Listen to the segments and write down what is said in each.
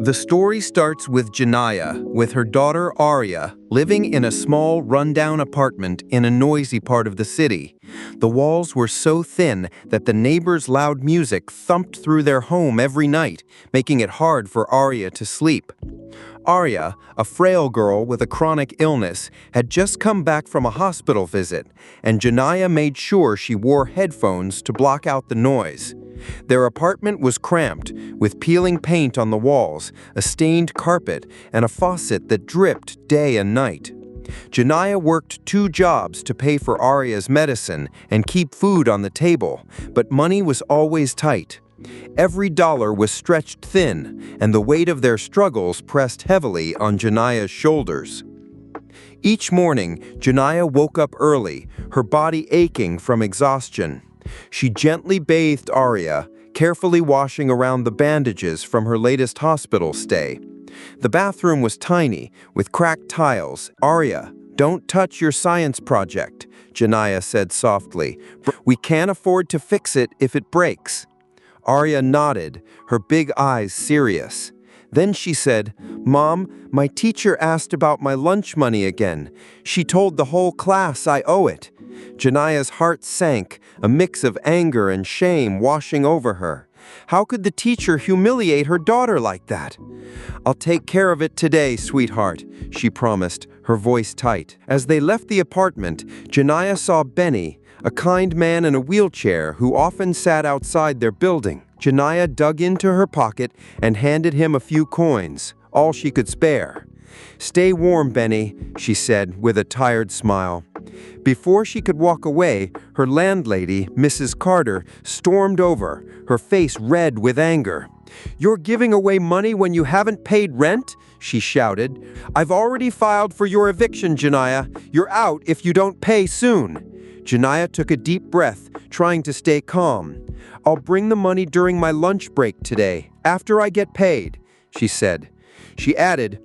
The story starts with Janaya, with her daughter Arya, living in a small, rundown apartment in a noisy part of the city. The walls were so thin that the neighbors' loud music thumped through their home every night, making it hard for Arya to sleep. Arya, a frail girl with a chronic illness, had just come back from a hospital visit, and Janaya made sure she wore headphones to block out the noise. Their apartment was cramped, with peeling paint on the walls, a stained carpet, and a faucet that dripped day and night. Janaya worked 2 jobs to pay for Arya's medicine and keep food on the table, but money was always tight. Every dollar was stretched thin, and the weight of their struggles pressed heavily on Janaya's shoulders. Each morning, Janaya woke up early, her body aching from exhaustion. She gently bathed Arya, carefully washing around the bandages from her latest hospital stay. The bathroom was tiny, with cracked tiles. "Arya, don't touch your science project," Janaya said softly. "We can't afford to fix it if it breaks." Arya nodded, her big eyes serious. Then she said, "Mom, my teacher asked about my lunch money again. She told the whole class I owe it." Janaya's heart sank, a mix of anger and shame washing over her. How could the teacher humiliate her daughter like that? "I'll take care of it today, sweetheart," she promised, her voice tight. As they left the apartment, Janaya saw Benny, a kind man in a wheelchair who often sat outside their building. Janaya dug into her pocket and handed him a few coins, all she could spare. "Stay warm, Benny," she said with a tired smile. Before she could walk away, her landlady, Mrs. Carter, stormed over, her face red with anger. "You're giving away money when you haven't paid rent?" she shouted. "I've already filed for your eviction, Janaya. You're out if you don't pay soon." Janaya took a deep breath, trying to stay calm. "I'll bring the money during my lunch break today, after I get paid," she said. She added,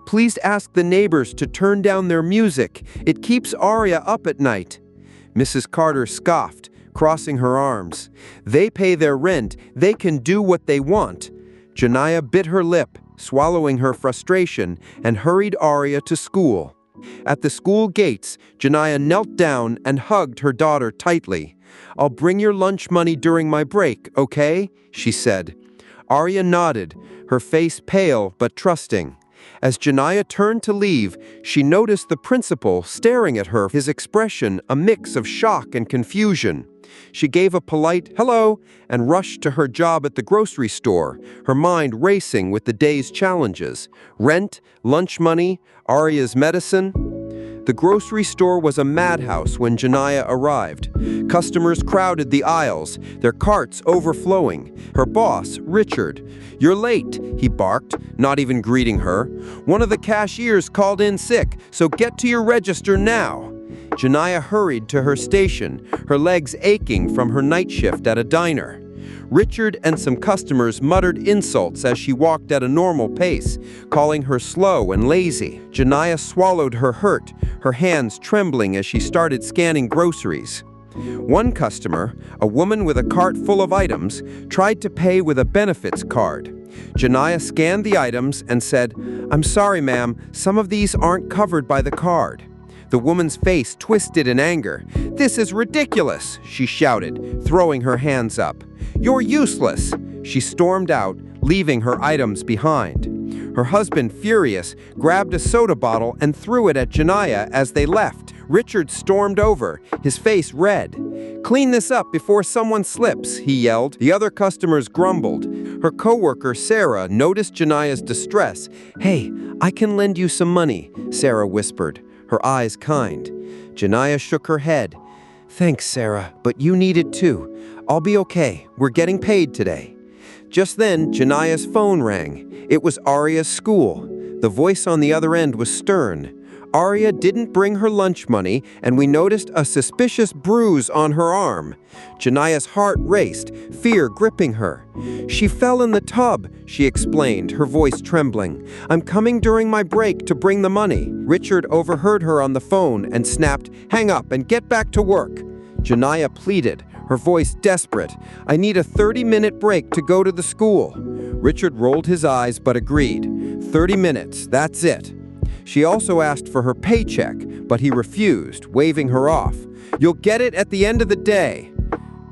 "Please ask the neighbors to turn down their music. It keeps Arya up at night." Mrs. Carter scoffed, crossing her arms. "They pay their rent. They can do what they want." Janaya bit her lip, swallowing her frustration, and hurried Arya to school. At the school gates, Janaya knelt down and hugged her daughter tightly. "I'll bring your lunch money during my break, okay?" she said. Arya nodded, her face pale but trusting. As Janaya turned to leave, she noticed the principal staring at her, his expression a mix of shock and confusion. She gave a polite hello and rushed to her job at the grocery store, her mind racing with the day's challenges. Rent, lunch money, Arya's medicine. The grocery store was a madhouse when Janaya arrived. Customers crowded the aisles, their carts overflowing. Her boss, Richard, "You're late," he barked, not even greeting her. "One of the cashiers called in sick, so get to your register now." Janaya hurried to her station, her legs aching from her night shift at a diner. Richard and some customers muttered insults as she walked at a normal pace, calling her slow and lazy. Janaya swallowed her hurt, her hands trembling as she started scanning groceries. One customer, a woman with a cart full of items, tried to pay with a benefits card. Janaya scanned the items and said, "I'm sorry, ma'am, some of these aren't covered by the card." The woman's face twisted in anger. "This is ridiculous," she shouted, throwing her hands up. "You're useless." She stormed out, leaving her items behind. Her husband, furious, grabbed a soda bottle and threw it at Janaya as they left. Richard stormed over, his face red. "Clean this up before someone slips," he yelled. The other customers grumbled. Her coworker, Sarah, noticed Janaya's distress. "Hey, I can lend you some money," Sarah whispered, her eyes kind. Janaya shook her head. "Thanks, Sarah, but you need it too. I'll be okay. We're getting paid today." Just then, Janaya's phone rang. It was Arya's school. The voice on the other end was stern. "Arya didn't bring her lunch money, and we noticed a suspicious bruise on her arm." Janaya's heart raced, fear gripping her. "She fell in the tub," she explained, her voice trembling. "I'm coming during my break to bring the money." Richard overheard her on the phone and snapped, "Hang up and get back to work." Janaya pleaded, her voice desperate. "I need a 30-minute break to go to the school." Richard rolled his eyes but agreed. 30 minutes, that's it. She also asked for her paycheck, but he refused, waving her off. "You'll get it at the end of the day."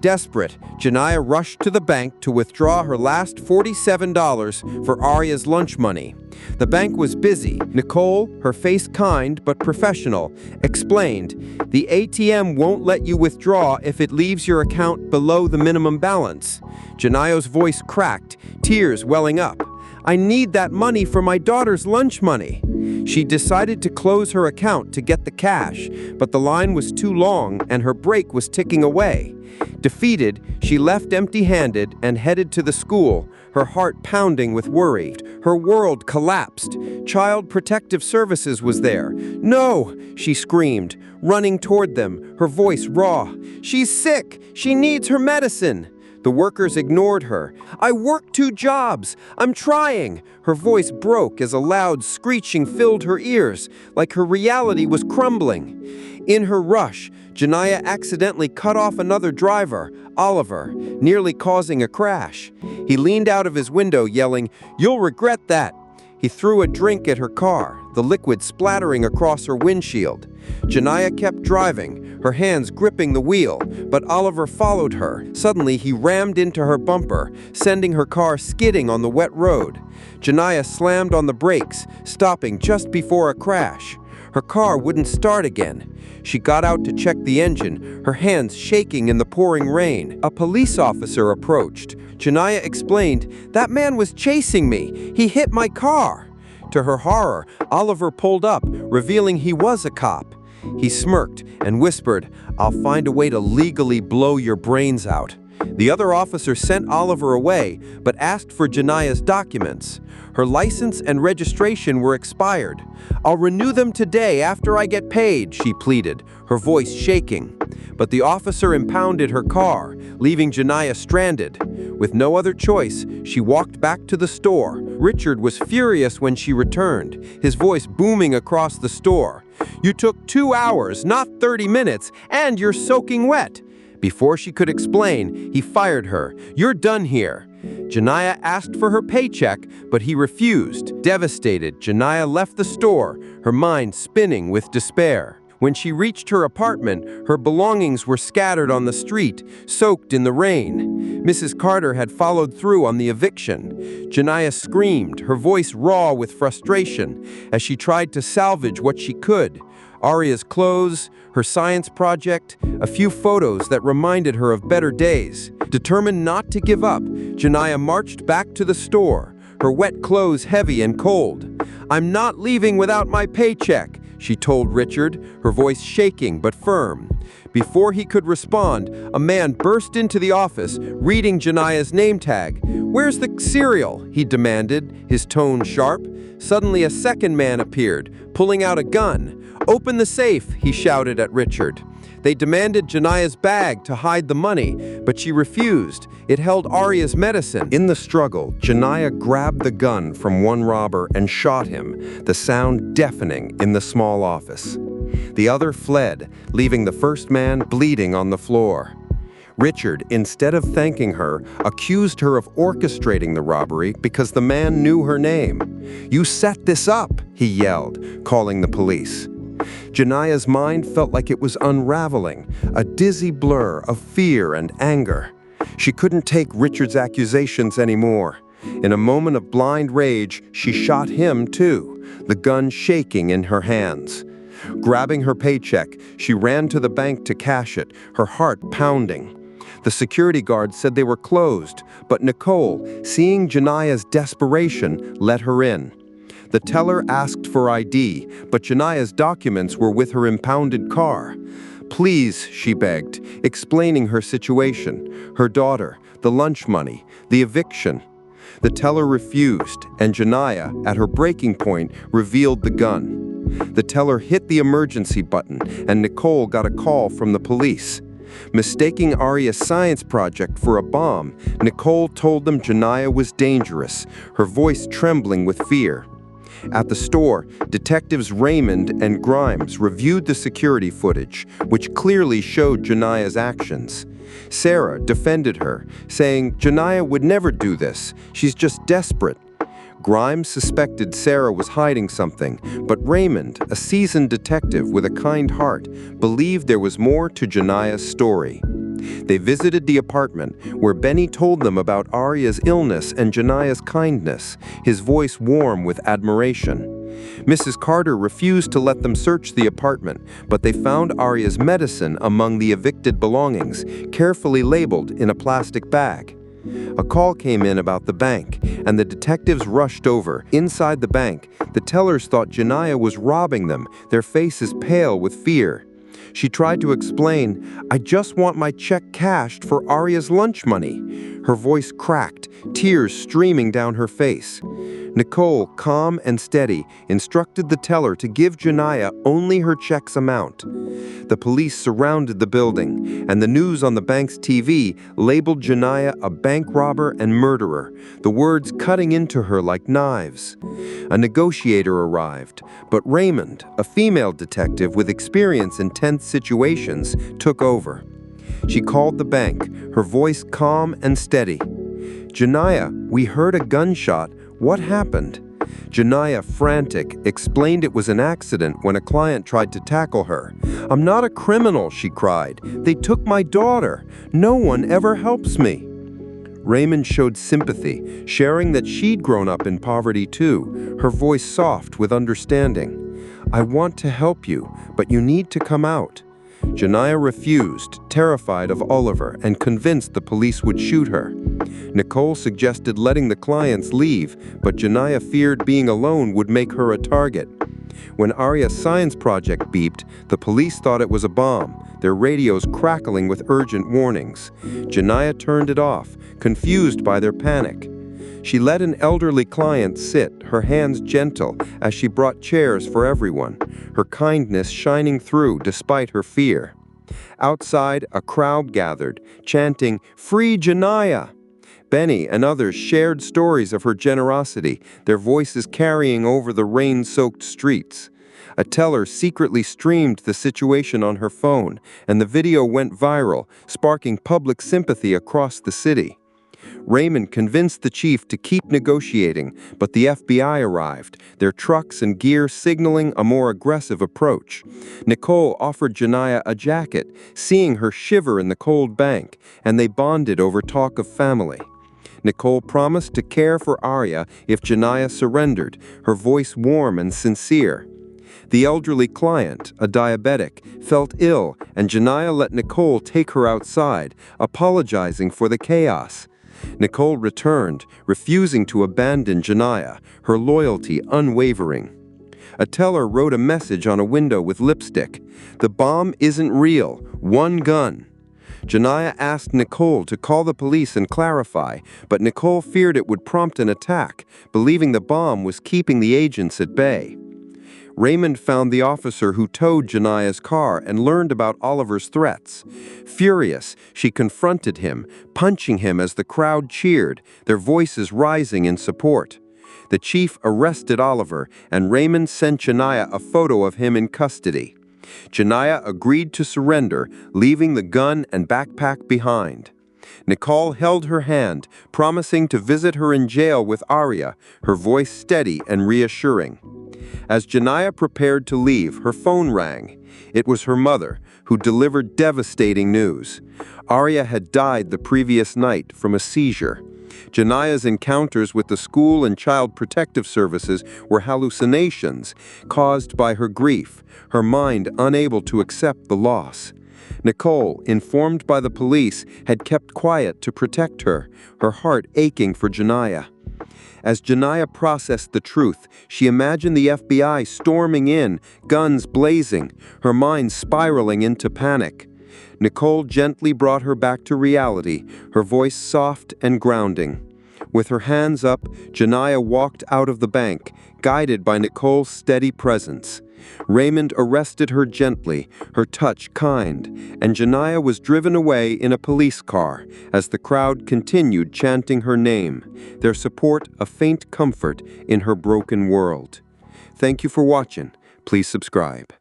Desperate, Janiyah rushed to the bank to withdraw her last $47 for Arya's lunch money. The bank was busy. Nicole, her face kind but professional, explained, "The ATM won't let you withdraw if it leaves your account below the minimum balance." Janiyah's voice cracked, tears welling up. "I need that money for my daughter's lunch money." She decided to close her account to get the cash, but the line was too long and her break was ticking away. Defeated, she left empty-handed and headed to the school, her heart pounding with worry. Her world collapsed. Child Protective Services was there. "No!" she screamed, running toward them, her voice raw. "She's sick! She needs her medicine!" The workers ignored her. "I work 2 jobs. I'm trying." Her voice broke as a loud screeching filled her ears, like her reality was crumbling. In her rush, Janiyah accidentally cut off another driver, Oliver, nearly causing a crash. He leaned out of his window yelling, "You'll regret that." He threw a drink at her car, the liquid splattering across her windshield. Janiyah kept driving, her hands gripping the wheel, but Oliver followed her. Suddenly, he rammed into her bumper, sending her car skidding on the wet road. Janiyah slammed on the brakes, stopping just before a crash. Her car wouldn't start again. She got out to check the engine, her hands shaking in the pouring rain. A police officer approached. Janiyah explained, "That man was chasing me. He hit my car." To her horror, Oliver pulled up, revealing he was a cop. He smirked and whispered, "I'll find a way to legally blow your brains out." The other officer sent Oliver away, but asked for Janiyah's documents. Her license and registration were expired. "I'll renew them today after I get paid," she pleaded, her voice shaking. But the officer impounded her car, leaving Janiyah stranded. With no other choice, she walked back to the store. Richard was furious when she returned, his voice booming across the store. "You took 2 hours, not 30 minutes, and you're soaking wet." Before she could explain, he fired her. "You're done here." Janiyah asked for her paycheck, but he refused. Devastated, Janiyah left the store, her mind spinning with despair. When she reached her apartment, her belongings were scattered on the street, soaked in the rain. Mrs. Carter had followed through on the eviction. Janiyah screamed, her voice raw with frustration, as she tried to salvage what she could. Arya's clothes, her science project, a few photos that reminded her of better days. Determined not to give up, Janiyah marched back to the store, her wet clothes heavy and cold. "I'm not leaving without my paycheck," she told Richard, her voice shaking but firm. Before he could respond, a man burst into the office, reading Janiyah's name tag. "Where's the cereal?" he demanded, his tone sharp. Suddenly a second man appeared, pulling out a gun. "Open the safe," he shouted at Richard. They demanded Janiyah's bag to hide the money, but she refused. It held Arya's medicine. In the struggle, Janiyah grabbed the gun from one robber and shot him, the sound deafening in the small office. The other fled, leaving the first man bleeding on the floor. Richard, instead of thanking her, accused her of orchestrating the robbery because the man knew her name. "You set this up," he yelled, calling the police. Janiyah's mind felt like it was unraveling, a dizzy blur of fear and anger. She couldn't take Richard's accusations anymore. In a moment of blind rage, she shot him too, the gun shaking in her hands. Grabbing her paycheck, she ran to the bank to cash it, her heart pounding. The security guard said they were closed, but Nicole, seeing Janiyah's desperation, let her in. The teller asked for ID, but Janiyah's documents were with her impounded car. "Please," she begged, explaining her situation, her daughter, the lunch money, the eviction. The teller refused, and Janiyah, at her breaking point, revealed the gun. The teller hit the emergency button, and Nicole got a call from the police. Mistaking Arya's science project for a bomb, Nicole told them Janiyah was dangerous, her voice trembling with fear. At the store, detectives Raymond and Grimes reviewed the security footage, which clearly showed Jania's actions. Sarah defended her, saying Jania would never do this. She's just desperate. Grimes suspected Sarah was hiding something, but Raymond, a seasoned detective with a kind heart, believed there was more to Jania's story. They visited the apartment, where Benny told them about Arya's illness and Jania's kindness, his voice warm with admiration. Mrs. Carter refused to let them search the apartment, but they found Arya's medicine among the evicted belongings, carefully labeled in a plastic bag. A call came in about the bank, and the detectives rushed over. Inside the bank, the tellers thought Jania was robbing them, their faces pale with fear. She tried to explain, "I just want my check cashed for Arya's lunch money." Her voice cracked, tears streaming down her face. Nicole, calm and steady, instructed the teller to give Jania only her check's amount. The police surrounded the building, and the news on the bank's TV labeled Jania a bank robber and murderer, the words cutting into her like knives. A negotiator arrived, but Raymond, a female detective with experience in tense situations, took over. She called the bank, her voice calm and steady. "Jania, we heard a gunshot. What happened?" Jania, frantic, explained it was an accident when a client tried to tackle her. "I'm not a criminal," she cried. "They took my daughter. No one ever helps me." Raymond showed sympathy, sharing that she'd grown up in poverty too, her voice soft with understanding. "I want to help you, but you need to come out." Jania refused, terrified of Oliver and convinced the police would shoot her. Nicole suggested letting the clients leave, but Jania feared being alone would make her a target. When Arya's science project beeped, the police thought it was a bomb, their radios crackling with urgent warnings. Jania turned it off, confused by their panic. She let an elderly client sit, her hands gentle, as she brought chairs for everyone, her kindness shining through despite her fear. Outside, a crowd gathered, chanting, "Free Jania!" Benny and others shared stories of her generosity, their voices carrying over the rain-soaked streets. A teller secretly streamed the situation on her phone, and the video went viral, sparking public sympathy across the city. Raymond convinced the chief to keep negotiating, but the FBI arrived, their trucks and gear signaling a more aggressive approach. Nicole offered Jania a jacket, seeing her shiver in the cold bank, and they bonded over talk of family. Nicole promised to care for Arya if Jania surrendered, her voice warm and sincere. The elderly client, a diabetic, felt ill, and Jania let Nicole take her outside, apologizing for the chaos. Nicole returned, refusing to abandon Jania, her loyalty unwavering. A teller wrote a message on a window with lipstick. "The bomb isn't real. One gun." Jania asked Nicole to call the police and clarify, but Nicole feared it would prompt an attack, believing the bomb was keeping the agents at bay. Raymond found the officer who towed Jania's car and learned about Oliver's threats. Furious, she confronted him, punching him as the crowd cheered, their voices rising in support. The chief arrested Oliver, and Raymond sent Jania a photo of him in custody. Jania agreed to surrender, leaving the gun and backpack behind. Nicole held her hand, promising to visit her in jail with Arya, her voice steady and reassuring. As Jania prepared to leave, her phone rang. It was her mother, who delivered devastating news. Arya had died the previous night from a seizure. Jania's encounters with the school and child protective services were hallucinations caused by her grief, her mind unable to accept the loss. Nicole, informed by the police, had kept quiet to protect her, her heart aching for Jania. As Jania processed the truth, she imagined the FBI storming in, guns blazing, her mind spiraling into panic. Nicole gently brought her back to reality, her voice soft and grounding. With her hands up, Jania walked out of the bank, guided by Nicole's steady presence. Raymond arrested her gently, her touch kind, and Jania was driven away in a police car as the crowd continued chanting her name, their support a faint comfort in her broken world. thank you for watching. Please subscribe.